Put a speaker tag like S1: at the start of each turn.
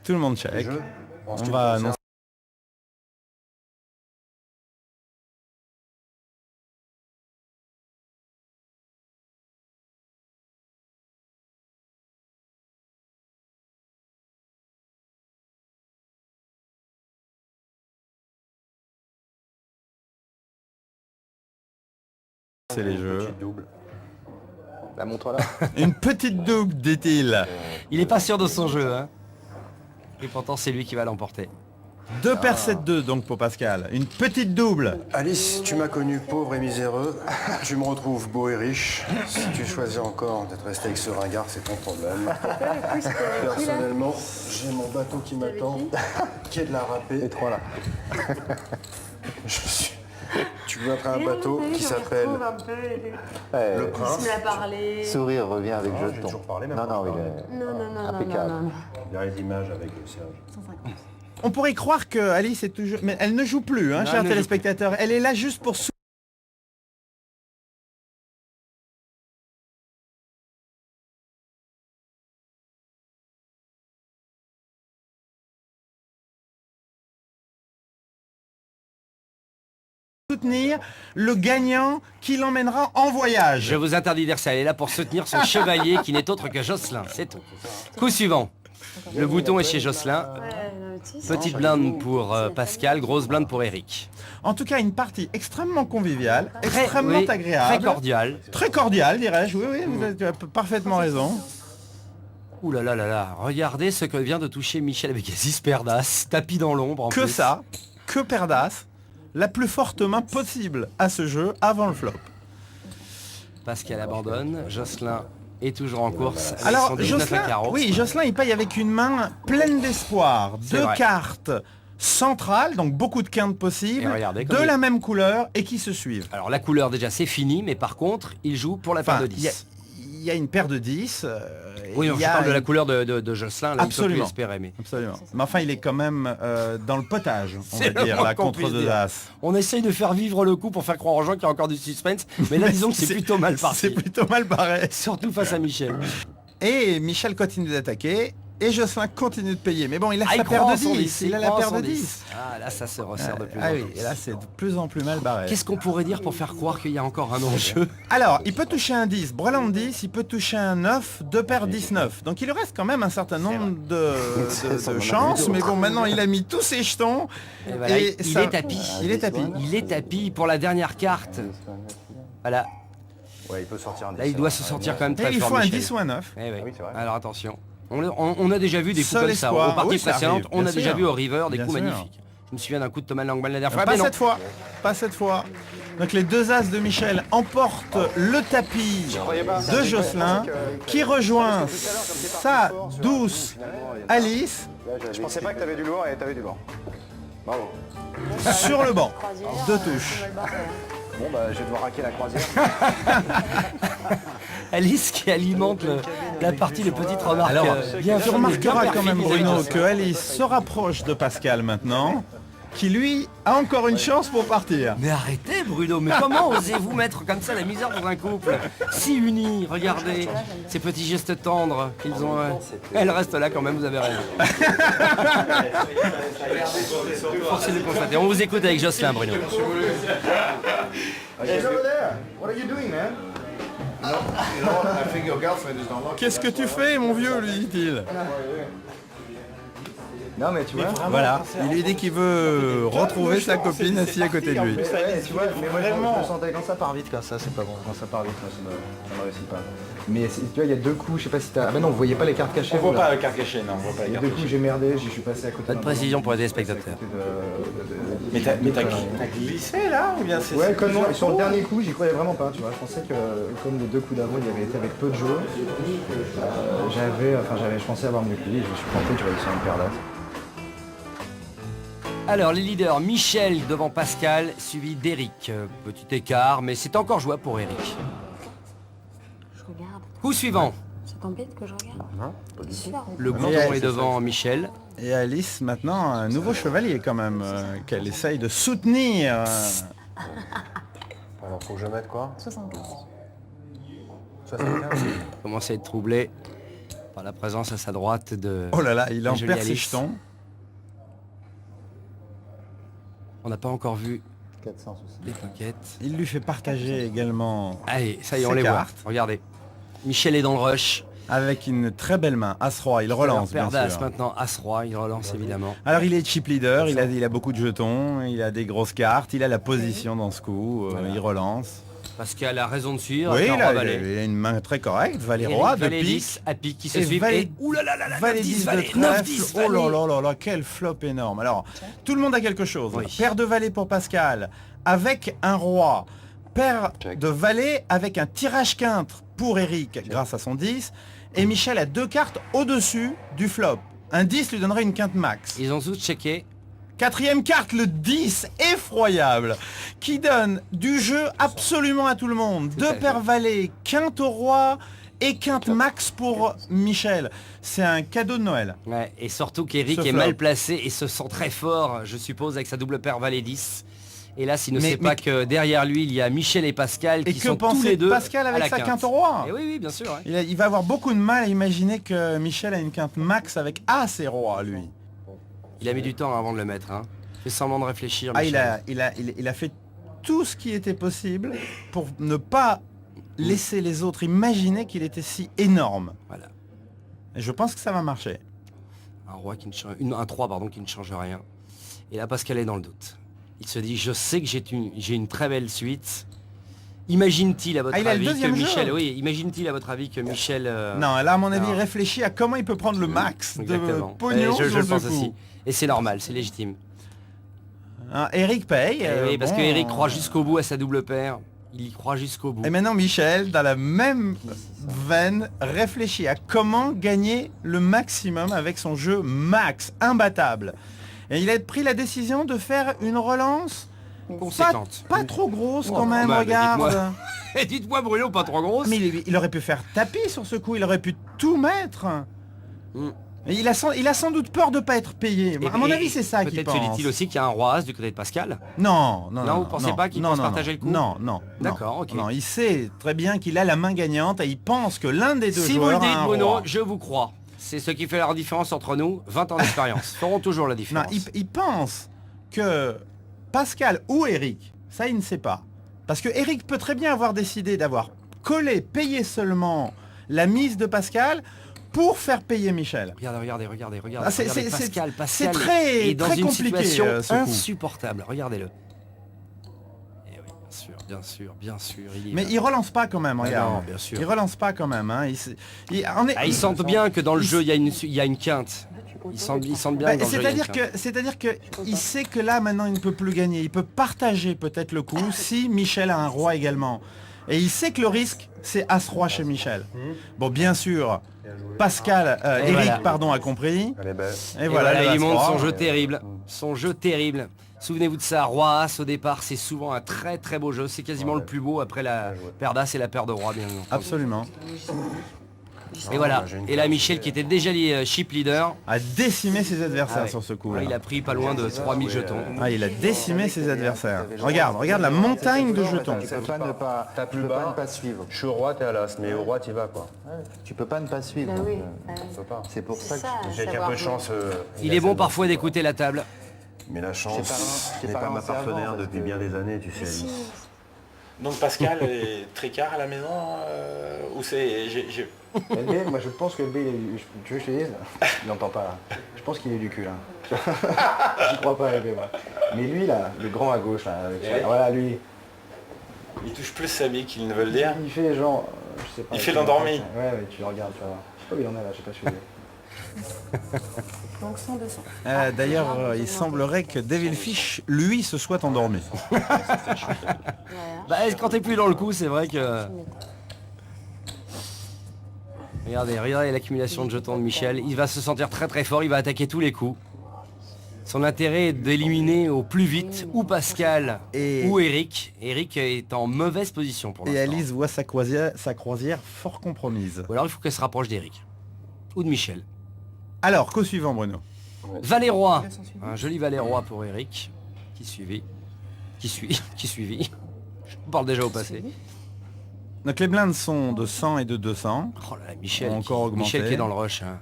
S1: Tout le monde check.
S2: Jeu.
S1: On va annoncer les jeux.
S2: Petite double.
S3: La montre là.
S1: Une petite double, dit-il.
S4: Il est pas sûr de son jeu, hein. Et pourtant, c'est lui qui va l'emporter.
S1: 2 paires 7-2 donc pour Pascal. Une petite double.
S2: Alice, tu m'as connu pauvre et miséreux. Tu me retrouves beau et riche. Si tu choisis encore d'être resté avec ce ringard, c'est ton problème. Personnellement, j'ai mon bateau qui m'attend, qui est de la râpée.
S3: Les trois là.
S2: Je suis... Tu veux après un bateau qui s'appelle
S3: Ouais,
S2: Le Prince.
S5: Il me l'a parlé.
S3: sourire revient avec
S2: Non, j'ai
S3: jeton.
S2: toujours parlé, même
S3: Non,
S2: pas
S3: non, il
S2: parlé.
S3: est
S5: Non,
S3: impeccable.
S2: Il y a les images avec Serge.
S5: 150.
S1: On pourrait croire que Alice est toujours... Mais elle ne joue plus, hein,
S4: Non,
S1: chers
S4: elle ne joue
S1: téléspectateurs. Elle est là juste pour soutenir le gagnant qui l'emmènera en voyage.
S4: Je vous interdis de dire ça. Elle est là pour soutenir son chevalier qui n'est autre que Jocelyn. C'est tout. Coup suivant. Le bouton est chez Jocelyn. Petite blinde pour Pascal, grosse blinde pour Eric.
S1: En tout cas, une partie extrêmement conviviale, extrêmement
S4: oui,
S1: agréable.
S4: très cordial.
S1: Très cordiale, dirais-je. Oui, oui, tu as parfaitement raison.
S4: Ouh là là là là. Regardez ce que vient de toucher Michel avec Aziz Perdas. Tapis dans l'ombre en
S1: Que
S4: plus.
S1: ça, que Perdas, la plus forte main possible à ce jeu avant le flop.
S4: Pascal abandonne. Jocelyn est toujours en course. avec son
S1: Alors,
S4: 19 à
S1: Jocelyn,
S4: carreau.
S1: oui, Jocelyn, il paye avec une main pleine d'espoir.
S4: C'est
S1: 2
S4: vrai.
S1: cartes centrales, donc beaucoup de quintes possibles,
S4: Et regardez
S1: de
S4: comme
S1: la même couleur et qui se suivent.
S4: Alors la couleur déjà c'est fini, mais par contre il joue pour la paire
S1: Enfin,
S4: de
S1: il y a-
S4: 10.
S1: il y a une paire de 10.
S4: Oui,
S1: il
S4: je
S1: y a
S4: parle de la
S1: une-
S4: couleur de Jocelyn, là,
S1: Absolument.
S4: on peut plus espérer, mais...
S1: Absolument. Mais enfin, il est quand même dans le potage, on
S4: C'est
S1: va
S4: le
S1: dire,
S4: moins
S1: là,
S4: qu'on
S1: contre
S4: puisse
S1: deux
S4: dire.
S1: as.
S4: On essaye de faire vivre le coup pour faire croire aux gens qu'il y a encore du suspense, mais là disons que c'est plutôt mal parti.
S1: C'est plutôt mal barré.
S4: Surtout face à Michel.
S1: Et Michel continue d'attaquer. Et Jocelyn continue de payer. Mais bon, il a
S4: Ah,
S1: sa
S4: il
S1: paire
S4: prend
S1: de
S4: son
S1: 10.
S4: 10,
S1: Il a la
S4: prend
S1: paire
S4: son
S1: de
S4: 10.
S1: 10.
S4: Ah là ça se resserre de plus
S1: Ah
S4: en
S1: oui,
S4: plus.
S1: et là c'est de plus en plus mal barré.
S4: Qu'est-ce qu'on pourrait dire pour faire croire qu'il y a encore un enjeu?
S1: Alors, il peut toucher un 10, brelan 10, il peut toucher un 9, 2 paires 19. Donc il lui reste quand même un certain nombre de chances. Mais bon, maintenant il a mis tous ses jetons.
S4: Et voilà, il
S1: ça-
S4: est tapis.
S1: Il est tapis.
S4: Il est tapis pour la dernière carte. Voilà,
S2: Ouais, il peut sortir un 10.
S4: là il doit se sortir quand même
S1: Et
S4: très
S1: il
S4: fort
S1: faut un
S4: Michel.
S1: 10 ou un 9.
S4: Eh oui.
S2: oui, c'est vrai.
S4: Alors attention. On a déjà vu des coups
S1: Seul
S4: comme ça.
S1: espoir.
S4: Aux parties
S1: Oui, ça
S4: précédentes,
S1: arrive,
S4: on
S1: bien
S4: a déjà
S1: sûr.
S4: vu au River des
S1: Bien
S4: coups
S1: sûr.
S4: magnifiques. Je me souviens d'un coup de Thomas Langman la dernière fois.
S1: Pas
S4: mais non.
S1: cette fois. Pas cette fois. Donc les 2 as de Michel emportent le tapis de Jocelyn qui rejoint sa douce Alice
S3: Je pensais pas que t'avais du lourd et t'avais du lourd. Bravo.
S1: sur le banc. 2 touches.
S3: Bon bah je vais devoir raquer la croisière.
S4: Alice qui alimente la partie de petites remarques.
S1: Alors,
S4: bien
S1: tu
S4: faites,
S1: remarqueras
S4: bien
S1: quand même,
S4: perfides,
S1: Bruno,
S4: vis-à-vis de
S1: que Alice se rapproche de Pascal maintenant, qui lui a encore une chance pour partir.
S4: Mais arrêtez Bruno, mais comment osez-vous mettre comme ça la misère dans un couple si uni? Regardez ces petits gestes tendres qu'ils ont. Elle reste là quand même, vous avez raison. Force est de constater. On vous écoute avec Jocelyn Bruno.
S1: Qu'est-ce que tu fais, mon vieux, lui dit-il.
S3: Non mais tu vois.
S1: Voilà, il lui dit qu'il veut retrouver sa copine assise à côté de lui.
S3: Tu vois, mais vraiment, je sentais quand ça part vite comme ça, c'est pas bon. Quand ça part vite, moi, ça me réussit pas. Mais tu vois, il y a 2 coups, je sais pas si t'as. Ah bah non, vous voyez pas les cartes cachées. vous, là.
S1: la carte cachée, non, on voit pas
S3: Il y a 2 coups, j'ai merdé, je suis passé à côté.
S4: Pas de précision pour les téléspectateurs.
S1: Mais t'as glissé là ou bien c'est...
S3: Ouais, comme sur le dernier coup, j'y croyais vraiment pas, tu vois. Je pensais que comme les 2 coups d'avant, il avait été avec peu de jeu, je pensais avoir mieux que lui, je me suis planté, tu vois, sur une paire d'as.
S4: Alors les leaders, Michel devant Pascal, suivi d'Eric. Petit écart, mais c'est encore jouable pour Eric.
S5: Je regarde.
S4: Coup suivant.
S5: Ça t'embête que je regarde?
S2: Non, pas du tout.
S5: Super.
S4: Le bouton est devant Michel.
S1: Et Alice, maintenant, un nouveau chevalier quand même, qu'elle essaye de soutenir.
S2: Alors, faut que je mette quoi
S5: 75.
S2: 75.
S4: Commence à être troublé. Par la présence à sa droite de...
S1: Oh là là, il en
S4: jolie
S1: perd ses
S4: Alice.
S1: jetons.
S4: On n'a pas encore vu
S3: 400 soucis.
S4: les pockets.
S1: Il lui fait partager également
S4: Allez, ça y est, on
S1: Ses
S4: les voit.
S1: cartes.
S4: Regardez. Michel est dans le rush.
S1: avec une très belle main. As-Roi, il relance bien
S4: Paire d'As
S1: sûr.
S4: maintenant, As-Roi, il relance évidemment.
S1: Alors il est chip leader, il a beaucoup de jetons, il a des grosses cartes, il a la position dans ce coup, il relance.
S4: Pascal a raison de suivre.
S1: Oui,
S4: avec un
S1: il a,
S4: roi
S1: il a-
S4: valet.
S1: il a une main très correcte, valet
S4: Eric,
S1: roi, de
S4: valet
S1: pique.
S4: 10 à pique qui se
S1: Et
S4: suivent.
S1: valet-
S4: Et ouh là là là là,
S1: Valet
S4: 9-10
S1: 10 de
S4: valet,
S1: trèfle,
S4: 9-10
S1: oh là
S4: valet.
S1: là là là, quel flop énorme. Alors, tout le monde a quelque chose.
S4: Oui.
S1: Paire de valets pour Pascal, avec un roi. Paire de valets avec un tirage quintre pour Eric, grâce à son 10. Et Michel a 2 cartes au-dessus du flop. Un 10 lui donnerait une quinte max.
S4: Ils ont tous checké.
S1: Quatrième carte, le 10, effroyable, qui donne du jeu absolument à tout le monde.
S4: Tout à
S1: 2
S4: fait.
S1: paires valets, quinte au roi et quinte max pour Michel. C'est un cadeau de Noël.
S4: Ouais, et surtout qu'Eric
S1: Ce
S4: est
S1: flop.
S4: mal placé et se sent très fort, je suppose, avec sa double paire valet 10. Et là, s'il ne
S1: Mais-
S4: sait pas
S1: mais-
S4: que derrière lui, il y a Michel et Pascal
S1: Et
S4: qui
S1: que
S4: sont tous
S1: pensait
S4: les deux
S1: Pascal
S4: à
S1: avec
S4: la
S1: sa quinte au roi?
S4: Et oui, oui, bien sûr. Ouais.
S1: Il va avoir beaucoup de mal à imaginer que Michel a une quinte max avec As et roi, lui.
S4: Il a mis du temps avant de le mettre. Hein. Il fait semblant de réfléchir.
S1: Ah,
S4: Michel.
S1: il a fait tout ce qui était possible pour ne pas laisser les autres imaginer qu'il était si énorme.
S4: Voilà.
S1: Et je pense que ça va marcher.
S4: Un roi qui ne change, un 3 pardon, qui ne change rien. Et là, Pascal est dans le doute. Il se dit, je sais que j'ai une très belle suite. Imagine-t-il à votre
S1: Ah, il a le
S4: avis que
S1: deuxième jeu.
S4: Michel, oui, imagine-t-il à votre avis que Michel,
S1: Non, là à mon avis,
S4: non.
S1: il réfléchit à comment il peut prendre le max de
S4: exactement.
S1: pognon
S4: Et je
S1: sur
S4: le
S1: ce
S4: pense
S1: coup.
S4: aussi. Et c'est normal, c'est légitime.
S1: Hein, Eric paye.
S4: Et oui, parce
S1: bon.
S4: que Eric croit jusqu'au bout à sa double paire. Il y croit jusqu'au bout.
S1: Et maintenant Michel, dans la même veine, réfléchit à comment gagner le maximum avec son jeu max, imbattable. Et il a pris la décision de faire une relance
S4: Conséquente.
S1: pas trop grosse
S4: Oh,
S1: quand même,
S4: bah,
S1: regarde.
S4: dites-moi. Et dites-moi Bruno, pas trop grosse.
S1: Mais il aurait pu faire tapis sur ce coup, il aurait pu tout mettre.
S4: Mm.
S1: Et il a sans doute peur de pas être payé.
S4: Et-
S1: À mon
S4: et
S1: avis, c'est ça qu'il
S4: Peut-être se
S1: pense.
S4: dit-il aussi qu'il y a un roi as du côté de Pascal.
S1: Non, non,
S4: Non, vous pensez pas qu'il pense partager le coup
S1: Non, non.
S4: D'accord,
S1: non.
S4: ok.
S1: Non, il sait très bien qu'il a la main gagnante et il pense que l'un des deux
S4: Si vous le
S1: joueurs a
S4: dites
S1: un
S4: Bruno,
S1: roi.
S4: je vous crois. C'est ce qui fait la différence entre nous. 20 ans d'expérience feront toujours la
S1: Non,
S4: différence.
S1: il pense que Pascal ou Eric, ça il ne sait pas. Parce que Eric peut très bien avoir décidé d'avoir collé, payé seulement la mise de Pascal pour faire payer Michel.
S4: Regardez.
S1: Ah, c'est-
S4: Regardez
S1: c'est-
S4: Pascal,
S1: c'est
S4: Pascal
S1: très-
S4: est dans
S1: très
S4: une
S1: compliqué,
S4: situation
S1: ce coup.
S4: insupportable. Regardez-le. Et oui, bien sûr. Il y
S1: Mais
S4: va.
S1: il relance pas quand même, regarde.
S4: non, bien sûr.
S1: Il relance pas quand même. Hein.
S4: Ils sentent bien que dans le jeu, il y a une quinte. Ils sentent bien que dans le jeu, il y a une quinte.
S1: C'est-à-dire que il sait que là maintenant il ne peut plus gagner. Il peut partager peut-être le coup si Michel a un roi également. Et il sait que le risque c'est As-Roi chez Michel. Bon, bien sûr, Pascal, Eric
S4: voilà.
S1: pardon a compris.
S2: Elle est belle.
S1: Et voilà, le
S4: il montre
S1: As-Roi.
S4: son jeu terrible. Son jeu terrible. Souvenez-vous de ça, Roi As au départ, c'est souvent un très très beau jeu. C'est quasiment le plus beau après la paire d'As et la paire de Roi, bien entendu.
S1: Absolument.
S4: Et voilà.
S2: j'ai une
S4: Et là,
S2: carte,
S4: Michel, qui était déjà chip leader,
S1: A décimé ses adversaires
S4: Ah ouais.
S1: sur ce coup.
S4: là, il a pris pas loin de 3000 jetons.
S1: Ah, il a décimé ses adversaires. Regarde la montagne de jetons.
S3: Tu peux pas ne pas,
S2: T'as
S3: tu
S2: plus
S3: peux pas
S2: bas.
S3: ne pas suivre.
S2: Je suis au roi, t'es à l'as, mais au roi, t'y vas quoi.
S3: Tu peux pas ne pas suivre.
S5: Bah
S3: donc,
S5: oui.
S2: On peut pas.
S3: c'est pour ça que
S5: Ça,
S2: J'ai qu'un
S5: savoir
S2: peu de chance.
S4: Il est bon parfois d'écouter la table.
S2: Mais la chance
S3: J'ai
S2: n'est
S3: pas
S2: pas ma
S3: relancé avant,
S2: partenaire
S3: parce
S2: depuis
S3: que-
S2: bien des années, tu sais.
S5: Si.
S2: Alice.
S6: Donc Pascal est tricard à la maison ou c'est
S3: LB, moi je pense que LB, tu veux que je te dise? Il n'entend pas là. Je pense qu'il est du cul là. J'y crois pas LB moi. Mais lui là, le grand à gauche là, avec
S6: Ouais.
S3: voilà lui,
S6: il touche plus sa bille qu'il ne veut le dire.
S3: il fait genre, je sais pas.
S6: Il fait l'endormi.
S3: Ouais, tu le regardes, tu vas voir. Je sais pas où il en est là, je sais pas suivi.
S5: Donc 100, 200.
S1: D'ailleurs, il semblerait que Devil Fish, lui, se soit endormi.
S5: Voilà.
S4: Bah, quand t'es plus dans le coup, c'est vrai que... Regardez l'accumulation de jetons de Michel. Il va se sentir très très fort, il va attaquer tous les coups. Son intérêt est d'éliminer au plus vite ou Pascal ou Eric. Eric est en mauvaise position pour
S1: Et
S4: l'instant.
S1: Alice voit sa croisière fort compromise.
S4: Ou alors il faut qu'elle se rapproche d'Eric. Ou de Michel.
S1: Alors, qu'au suivant, Bruno.
S4: Valet roi. Un joli valet roi pour Eric. Qui suivit. Je parle déjà au passé.
S1: Donc les blindes sont de 100 et de 200.
S4: Oh là là, Michel,
S1: Encore augmenté.
S4: Michel qui est dans le rush. Hein.